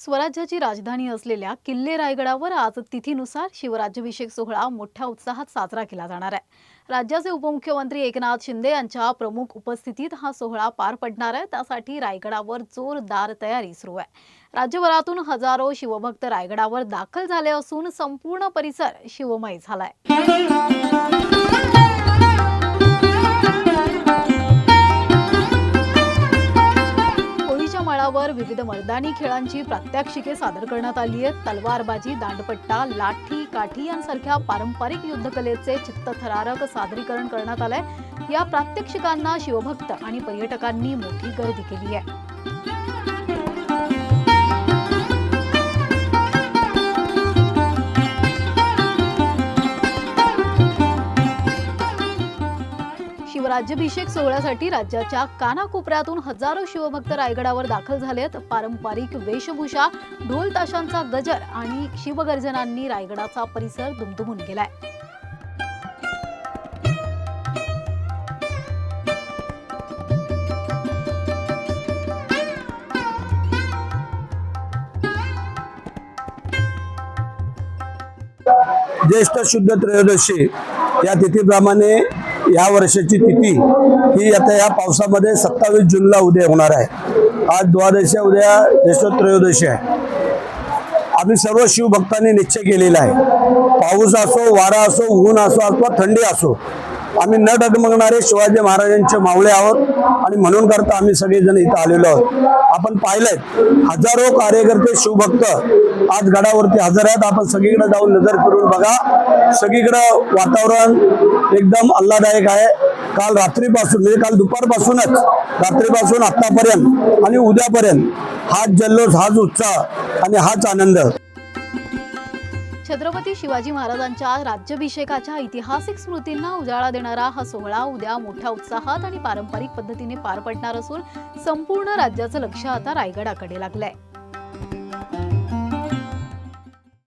स्वराज्याची राजधानी असलेल्या किल्ले रायगडावर आज तिथीनुसार शिवराज्याभिषेक सोहळा मोठ्या उत्साहात साजरा केला जाणार आहे। राज्याचे उपमुख्यमंत्री एकनाथ शिंदे यांच्या प्रमुख उपस्थितीत हा सोहळा पार पडणार आहे। त्यासाठी रायगडावर जोरदार तयारी सुरू आहे। राज्यभरातून हजारो शिवभक्त रायगडावर दाखल झाले असून संपूर्ण परिसर शिवमय झालाय। मळावर विविध मैदानी खेळांची प्रात्यक्षिके सादर करण्यात आली आहेत। तलवारबाजी, दांडपट्टा, लाठी, काठी यांसारख्या पारंपरिक युद्धकलेचे चित्तथरारक सादरीकरण करण्यात आलंय। या प्रात्यक्षिकांना शिवभक्त आणि पर्यटकांनी मोठी गर्दी केली आहे। शिवराज्याभिषेक सोहळ्यासाठी राज्याच्या कानाकोपऱ्यातून हजारो शिवभक्त रायगडावर दाखल झालेत। पारंपरिक वेशभूषा, ढोल ताशांचा गजर आणि शिवगर्जनांनी रायगडाचा परिसर दुमदुमून गेलाय। ज्येष्ठ शुद्ध त्रयोदशी या तिथीप्रमाणे या वर्षाची तिथी ही आता या पावसामध्ये 27 जूनला उदय होणार आहे। आज द्वादशी, उद्या ज्येष्ठ त्रयोदशी आहे। आम्ही सर्व शिवभक्तांनी निश्चय केलेला आहे, पाऊस असो, वारा असो, ऊन असो अथवा थंडी असो, आम्ही न डगमगणारे शिवाजी महाराजांचे मावळे आहोत आणि म्हणून करता आम्ही सगळेजण इथं आलेलो आहोत। आपण पाहिलंय हजारो कार्यकर्ते शिवभक्त आज गडावरती हजर आहेत। आपण सगळीकडे जाऊन नजर फिरून बघा, सगळीकडे वातावरण एकदम आल्हाददायक आहे। काल रात्रीपासून म्हणजे काल दुपारपासूनच रात्रीपासून आतापर्यंत आणि उद्यापर्यंत हाच जल्लोष, हाच उत्साह आणि हाच आनंद। छत्रपती शिवाजी महाराजांच्या राज्याभिषेकाच्या ऐतिहासिक स्मृतींना उजाळा देणारा हा सोहळा उद्या मोठ्या उत्साहात आणि पारंपरिक पद्धतीने पार पडणार असून संपूर्ण राज्याचं लक्ष आता रायगडाकडे लागलंय।